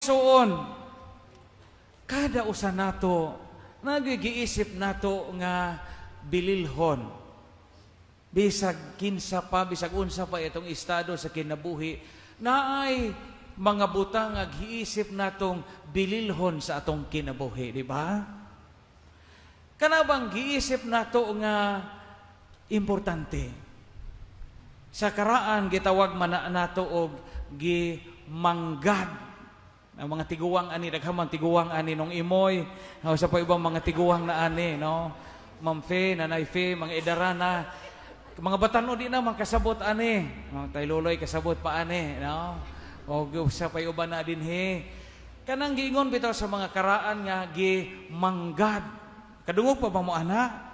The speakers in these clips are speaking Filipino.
suon, kada usa nato nagigiisip nato nga bililhon bisag kinsa pa, bisag unsa pa itong estado sa kinabuhi, naay mga butang aghiisip natong bililhon sa atong kinabuhi, di ba? Kanabang giisip nato nga importante. Sa karaan gitawag man nato og gimanggad. Ang mga tiguwang ani, daghamang tiguwang ani nung imoy, sa pa ibang mga tiguwang na ani, no? Ma'am Fe, Nanay Fe, mga idarana, mga batano di na kasabot ani, tay luloy kasabot pa ani, no? O sa pa iba na din he. Kanang giingon bitaw sa mga karaan nga gimanggad. Kadungog pa ba mo ana?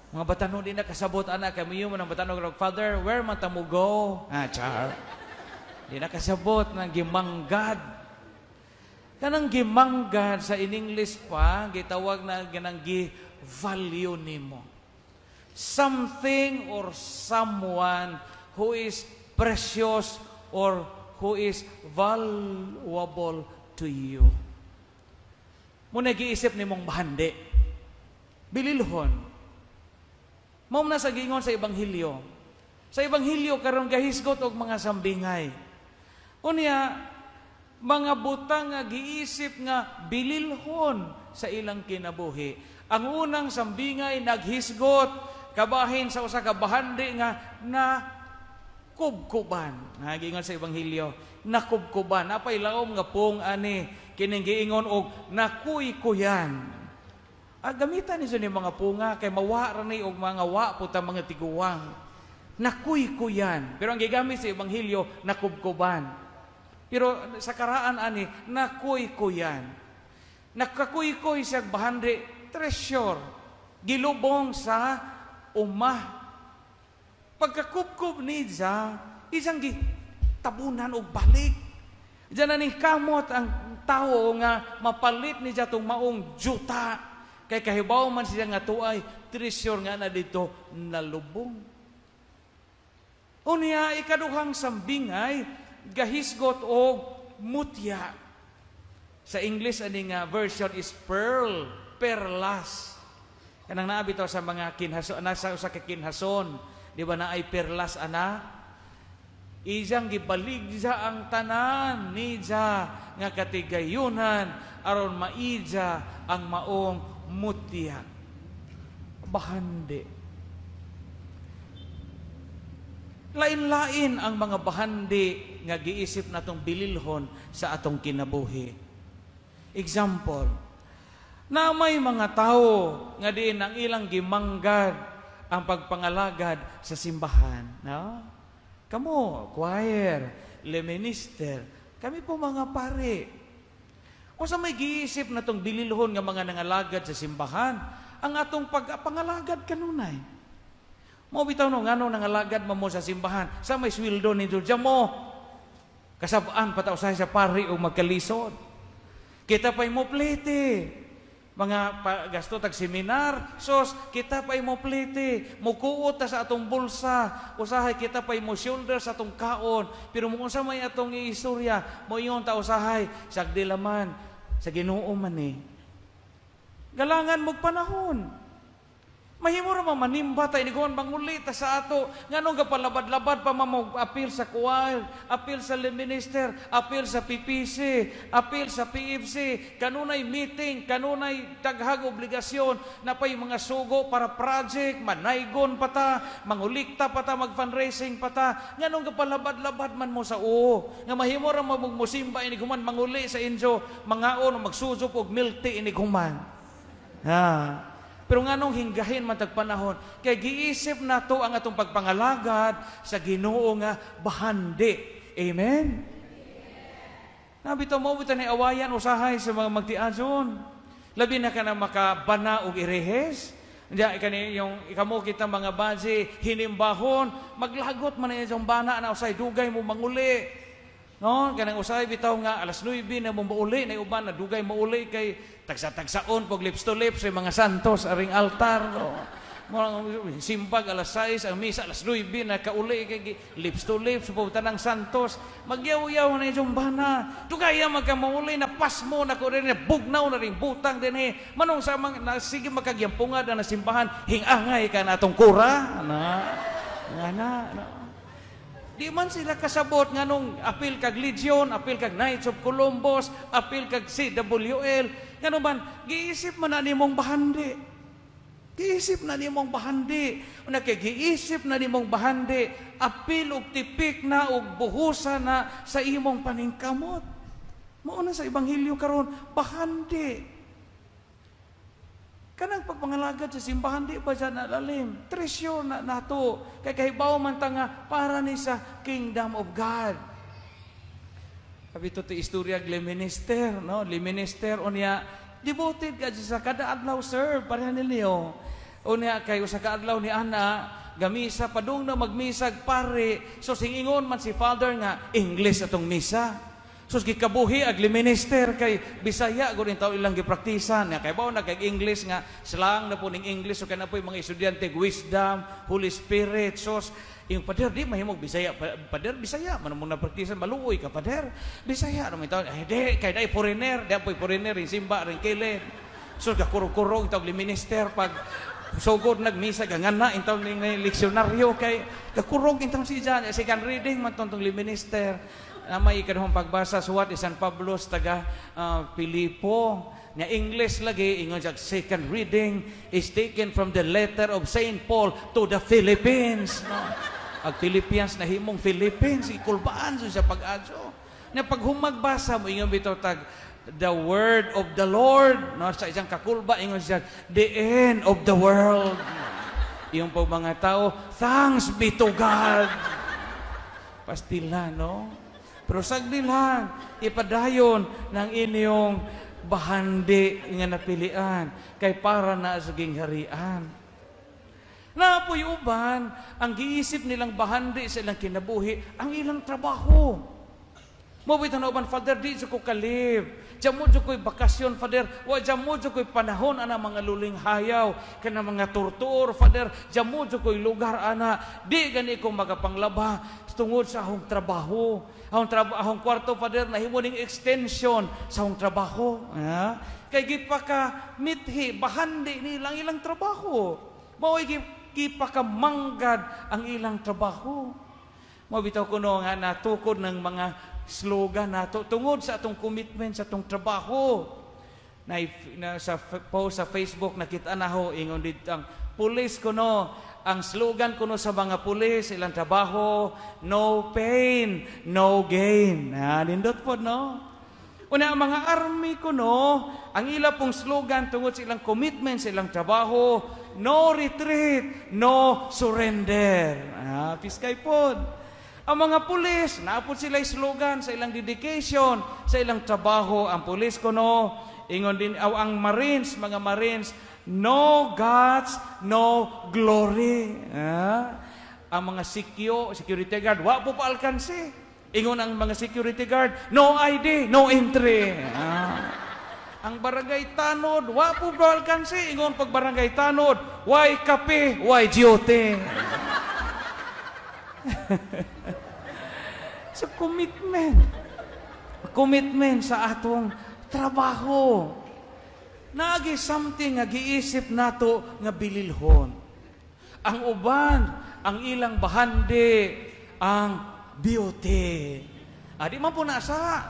Mga batano di na kasabot ana, kami yung mga batano grog, Father, where man ta mo go? Char. Di na kasabot nga gimanggad. Kanang gimanggad sa in English pa, gitawag na ganang gi-value nimo. Something or someone who is precious or who is valuable to you. Muna giisip nimong bahandi. Bililhon. Mao na sa gingon sa Ebanghelyo. Sa Ebanghelyo karon gahisgot og mga sambingay. Unya mga butang nga giisip nga bililhon sa ilang kinabuhi. Ang unang sambingay naghisgot kabahin sa usa ka bahandi nga na kubkuban. Gingon sa Ebanghelyo, nakubkuban. Apay laom nga pong ani kining giingon og nakuy-kuyan. Gamitan ni mga punga kay mawa ra ni og mga wa puta mga tiguwang. Nakuy-kuyan. Pero ang gigamit sa Ebanghelyo nakubkuban. Pero sa karaan ani, nakuy-kuyan. Nakakuy-kuy siya bahandi, treasure. Gilubong sa umah. Pagkakubkub ni siya, isang tabunan o balik. Diyan na ni kamot ang tao nga mapalit ni siya itong maong juta. Kay kahibaw man siya nga tuay, treasure nga na dito nalubong. Unya, ikaduhang sambingay, gahisgot o mutya. Sa English, ani nga version is pearl, perlas. Kanang naabito sa mga kinhason, nasa usa ka kinhason, di ba na ay perlas ana? Ijang gibalig sa ang tanan ni ja nga katigayunan aron maija ang maong mutya. Bahandi. Lain-lain ang mga bahandi nga giisip natong bililhon sa atong kinabuhi. Example, na may mga tao nga diin ang ilang gimanggad ang pagpangalagad sa simbahan. No? Kamo, choir, le minister, kami po mga pare. O sa may giisip natong bililhon nga mga nangalagad sa simbahan, ang atong pagpangalagad kanunay. Mo bitaw no ngano nangalagad mo sa simbahan sa may sweldo ni Diyan mo kasabaan pata usahay sa pari o magkalisod. Kita pa'y mo plete mga gasto tag seminar, sos kita pa'y mo plete mukuot sa atong bulsa, usahay kita pa'y mo shoulder sa atong kaon, pero mo unsa may atong istorya mo yon ta usahay sagdilaman sa Ginoo man ni. Galangan mo panahon. Mahimo ra manimba tay ni kuan bangulita sa ato nganong gapalabad-labad pa mamog appeal sa choir, appeal sa minister, appeal sa PPC, appeal sa PFC, kanunay meeting, kanunay daghang obligasyon na pay mga sugo para project, manaygon pata, mangulikta pata, mag-fundraising pata, nganong gapalabad-labad man mo sa nga mahimo ra musimba ini kuman manguli sa injo, mangaon o magsusup og milk tea ini kuman. Pero nganong hinggahin matag panahon kay giisip nato ang atong pagpangalagad sa Ginoo nga bahandi. Amen. Nabito mo bitaw ni awayan usahay sa mga magtiadyon. Labi na ka na makabana og irehes. Diya kani yung ikamo kita mga baji hinimbahon, maglagot man yung bana na usay dugay mo manguli. No, kanang usay bitaw nga alas 9 na mo mauli na uban na dugay mauli kay tagsa-tagsaon pog lips to lips sa mga santos aring altar. No? Simbag alas 6, ang misa alas 9, nakauli kay lips to lips, pupunta ng Santos, magyaw-yaw na yung bana. Tugaya magkamauli na pas mo, na ko rin, bugnaw na rin, butang din eh. Manong sa mga, sige magkagyampunga na simbahan, hingangay ka na itong kura. Di man sila kasabot nga nung apil kag Legion, apil kag Knights of Columbus, apil kag CWL. Nga naman, giisip man na nimong bahandi. Giisip na nimong bahandi. Una kay giisip na nimong bahandi, apil og tipik na og buhusa na sa imong paningkamot. Mao na sa ebanghelyo karon, bahandi. Kanang pagpangalagad sa simbahan di ba dyan nalalim? Tresyo na nato. Kay kahibaw man ta nga para ni sa kingdom of God. Sabi ito istorya Liminister, no? Liminister unya devoted ka sa kada adlaw sir, pareha ninyo. Unya kayo sa kaadlaw ni ana, gamisa padung na magmisag pare. So singingon man si Father nga English atong misa. So gikabuhi ag liminister kay Bisaya gud taw ilang gipraktisan. Kay bawo na kay English nga slang na po ning English so kana po mga estudyante wisdom, Holy Spirit. So yung pader di mahimog Bisaya, pader Bisaya man mo na praktisan maluoy ka pader. Bisaya ra may taw di kay dai foreigner, di po foreigner in simba rin kailen. So gakurog-kurog taw liminister pag sugod nagmisa gangan na intong ning leksyonaryo kay gakurog intong si Jan second reading man tong liminister. Na may ikanhong pagbasa suwat San Pablo taga Pilipo nya English lagi ingon sa second reading is taken from the letter of Saint Paul to the Philippines, no? Ag Philippines na himong Philippines ikulbaan sa pag-adyo na paghumagbasa mo ingon bitaw tag the word of the Lord, no? Sa isang kakulba ingon siya the end of the world. Yung po mga tao, thanks be to God. Pastila, no? Pero sagdi lang, ipadayon ng inyong bahandi nga napilian kay para na sa gingharian. Napoy uban, ang giisip nilang bahandi sa ilang kinabuhi, ang ilang trabaho. Mabitan na uban, Father, di ko kalib. Diyan mo ko'y bakasyon, Father. Diyan mo ko'y panahon, ana mga luling hayaw. Kana mga tortur, Father. Diyan mo ko'y lugar, ana. Di gani ko magapanglaba tungod sa akong trabaho. Ahong kwarto, Father, nahimo ning extension sa akong trabaho. Kay gipaka mithi, bahandi nilang ilang trabaho. Maway gipaka manggad ang ilang trabaho. Mabitaw ko no nga natukod ng mga slogan nato tungod sa atong commitment sa atong trabaho. Na sa post sa Facebook nakita na ho ingon dito ang pulis ko no, ang slogan ko no sa mga pulis ilang trabaho, no pain, no gain. Nindot po no. Una ang mga army ko no, ang ila pong slogan tungod sa ilang commitment sa ilang trabaho, no retreat, no surrender. Piskay po. Ang mga pulis, naapod sila slogan sa ilang dedication, sa ilang trabaho. Ang pulis ko no, ingon din, ang Marines, mga Marines, no gods, no glory. Ang mga security guard, wa po paalkansi. Ingon ang mga security guard, no ID, no entry. Ang barangay tanod, wa po paalkansi. Ingon pag barangay tanod, why kape, why duty. So commitment sa atong trabaho. Naagi something nga giisip nato nga bililhon. Ang uban, ang ilang bahandi, ang beauty. Di man po nasa.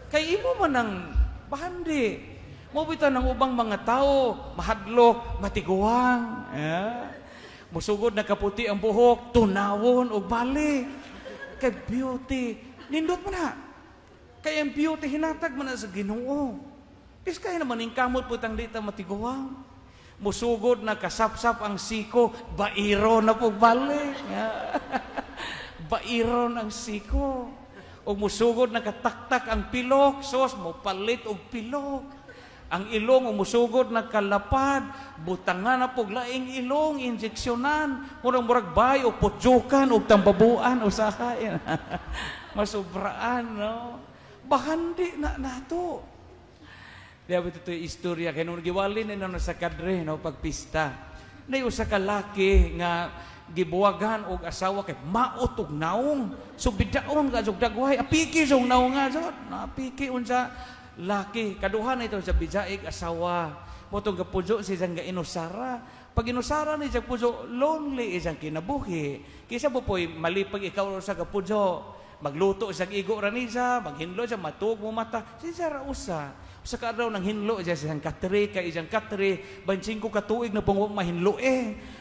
Kay imo man ang bahandi. Mabita ng ubang mga tao, mahadlok, matiguang. Musugod na kaputi ang buhok, tunawon o bali. Kay beauty, nindot mo na. Kay ang beauty, hinatag mo na sa Ginoo. Is kaya naman yung kamot po tang dita matiguang. Musugod na kasapsap ang siko, bairo na po balik. Bairo ang siko. O musugod na kataktak ang pilok, sos mo palit og pilok. Ang ilong umusugod na kalapad, butangan na po laing ilong, injeksyonan, murag-murag bay, o putsukan, o tambabuan, o sahain. Masubraan, no? Bahandi na nato. Diya ba ito yung istorya, kaya nung giwalin na sa kadre, no, pagpista. Nay usa ka laki nga gibuwagan og asawa kay maot og naong. So bidaon ka jud dagway, apiki jud naong nga jud. Napiki unsa laki. Kaduha na ito sa bijaig asawa. Motong gapujo si jang inusara. Pag inusara ni jang pujo, lonely isang kinabuhi. Kisa po po'y malipag ikaw sa kapujo. Magluto sa igo ra ni siya, maghinlo siya, matug mo mata. Siya ra usa. Sa kadaw nang hinlo siya sa katri, kay isang katri, bansing ko katuig na pong mahinlo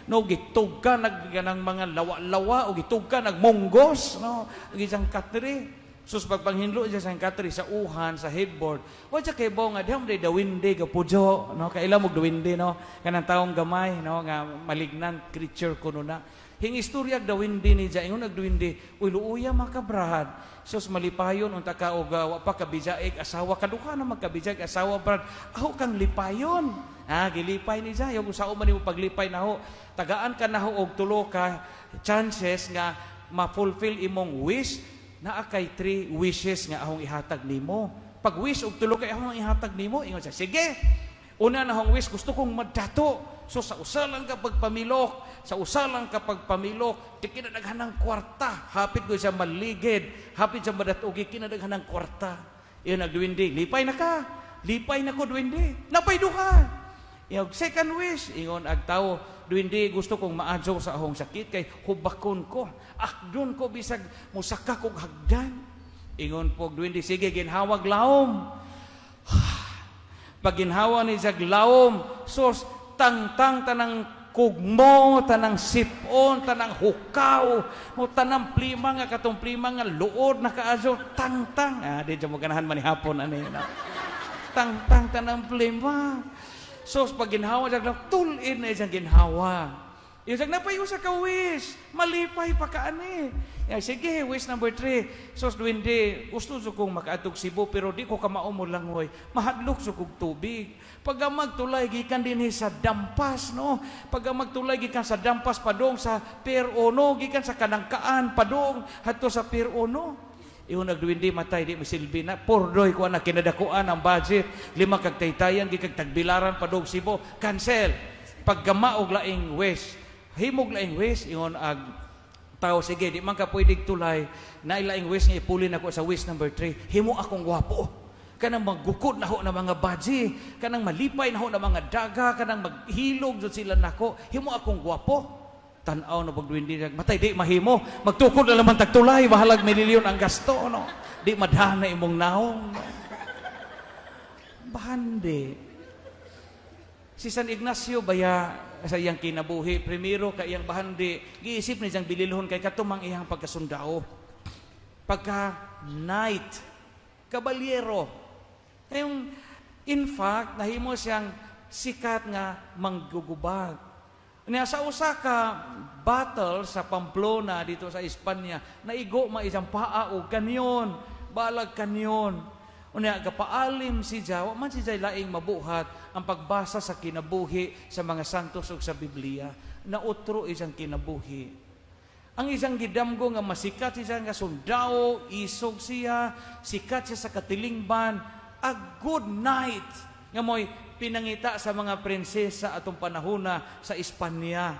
No, gitug ka, ng mga lawa-lawa, o gitug ka, nagmonggos, no, isang katri. Sus pagpanghinlo siya sa katri, sa uhan, sa headboard. Wala siya kay bo nga, diham day dawindi, kapujo, no, kailan mo dawindi, no, kanang taong gamay, no, nga malignant creature ko na. Hing istorya dawindi ni Jaingon nagduwindi, uy luuya makabrad. Sus malipayon unta ka og wa pa kabijaig asawa kaduha na magkabijaig asawa brad. Aho kang lipayon. Gilipay ni Jayo kung sao man nimo paglipay naho. Tagaan ka naho og tulo ka chances nga ma-fulfill imong wish. Naa kay 3 wishes nga ahong ihatag nimo. Pag wish og tulo kay ahong ihatag nimo, ingon siya, sige. Una na hong wish, gusto kong madato. So sa usalang kapag pamilok, sa usalang kapag pamilok, di kinadaghan ng kwarta. Hapit ko siya maligid, hapit siya madatugi, kinadaghan ng kwarta. Iyon nagduwindi, lipay na ka, lipay na ko duwindi, napay duha. Yung second wish, ingon agtaw, duwindi, gusto kong maadyo sa ahong sakit, kay hubakon ko, akdon ko bisag musaka kong hagdan. Ingon po, duwindi, sige, ginhawag laom. Pag ginhawa ni Jaglawom, sos, tang-tang tanang kugmo, tanang sipon, tanang hukaw, o tanang plima nga, katong plima nga, luod na kaazo, tang-tang. Di dyan mo ganahan manihapon, ano yun. Tang-tang tanang plima. Sos, pag ginhawa, Jaglawom, tulid na isang ginhawa. Yung napay usa ka wish, malipay pa ka ani. Sige, wish number 3. Sos duwindi, gusto ko kong makaatog Cebu pero di ko kamao mo langoy. Mahadlok so kog tubig. Pag magtulay gikan dinhi sa Dampas, no. Pag magtulay gikan sa Dampas padong sa Pier 1, gikan sa Kanangkaan padong hadto sa Pier 1. Iyon nagduwindi matay di masilbi na pordoy ko na kinadakuan ang budget 5 kag taytayan gikag tagbilaran padong Cebu. Cancel. Pagkama og laing wish. Himog laing wish, ingon ag tao, sige, di man ka pwedeng tulay, na ilaing wish nga ipulin ako sa wish number 3, himo akong gwapo, kanang maggukod na ho na mga baji, kanang malipay na ho na mga daga, kanang maghilog dyan sila nako, himo akong gwapo. Tanaw na pagduwindi, matay, di mahimo, magtukod na naman tagtulay, bahalag milyon ang gasto, no? Di madhana imong naong. No? Bahandi. Si San Ignacio baya sa iyang kinabuhi, primero kay iyang bahandi, giisip ni siyang bililhon kay katumang iyang pagkasundao. Pagka knight, kabalyero. Kayong, in fact, nahimo siyang sikat nga manggugubag. Sa usa ka battle sa Pamplona dito sa Espanya, naigo isang paa o kanyon, balag kanyon. Unya gapaalim si Jawa, man si Jay laing mabuhat ang pagbasa sa kinabuhi sa mga santos ug sa Biblia. Nautro isang kinabuhi. Ang isang gidamgo nga masikat siya nga sundao, isog siya, sikat siya sa katilingban, a good night nga mo'y pinangita sa mga prinsesa atong panahona sa Espanya.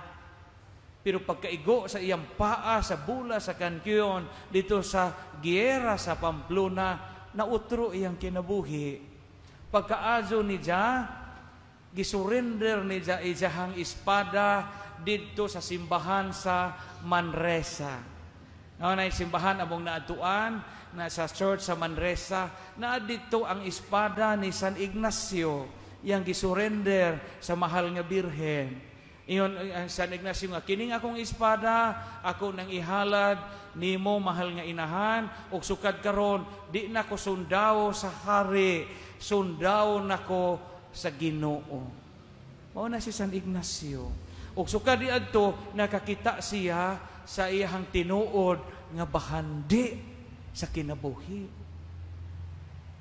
Pero pagkaigo sa iyang paa, sa bula, sa kankyon, dito sa giyera sa Pamplona, nautro iyang kinabuhi. Pagkaazo ni Jah, gisurrender ni Jah ijahang espada dito sa simbahan sa Manresa. Na simbahan among naatuan na sa church sa Manresa, na dito ang espada ni San Ignacio, yang gisurrender sa mahal nga birhen. Iyon ang San Ignacio nga, kining akong espada, ako nang ihalad, nimo mahal nga inahan, og sukad karon, di na ko sundao sa hari, sundao na ko sa Ginoo. Mao na si San Ignacio. Og sukad di adto, nakakita siya sa iyang tinuod nga bahandi sa kinabuhi.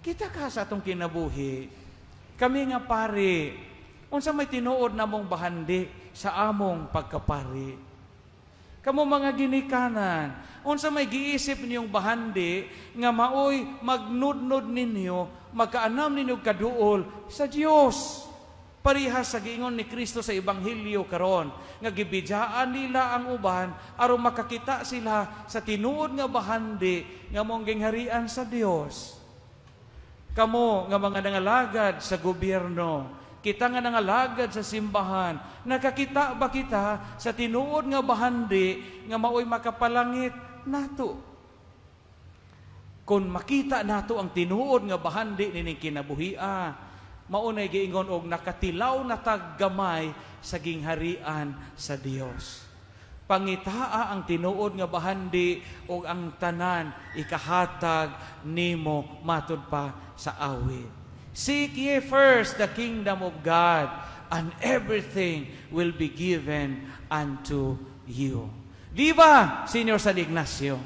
Kita ka sa atong kinabuhi, kami nga pare, unsa may tinuod namong bahandi sa among pagkapari. Kamo mga ginikanan, unsa may giisip ninyong bahandi nga maoy magnudnod ninyo, magkaanam ninyo kaduol sa Dios. Parihas sa giingon ni Kristo sa Ebanghelyo karon nga gibidyaan nila ang uban aron makakita sila sa tinuod nga bahandi nga mong gingharian sa Dios. Kamo nga mga nangalagad sa gobyerno, kita nga nangalagad sa simbahan, nakakita ba kita sa tinuod nga bahandi nga maoy makapalangit nato? Kung makita nato ang tinuod nga bahandi nining kinabuhia, maunay giingon og nakatilaw na taggamay sa gingharian sa Dios. Pangitaa ang tinuod nga bahandi og ang tanan ikahatag nimo matud pa sa awit. Seek ye first the kingdom of God, and everything will be given unto you. Di ba, Senior San Ignacio?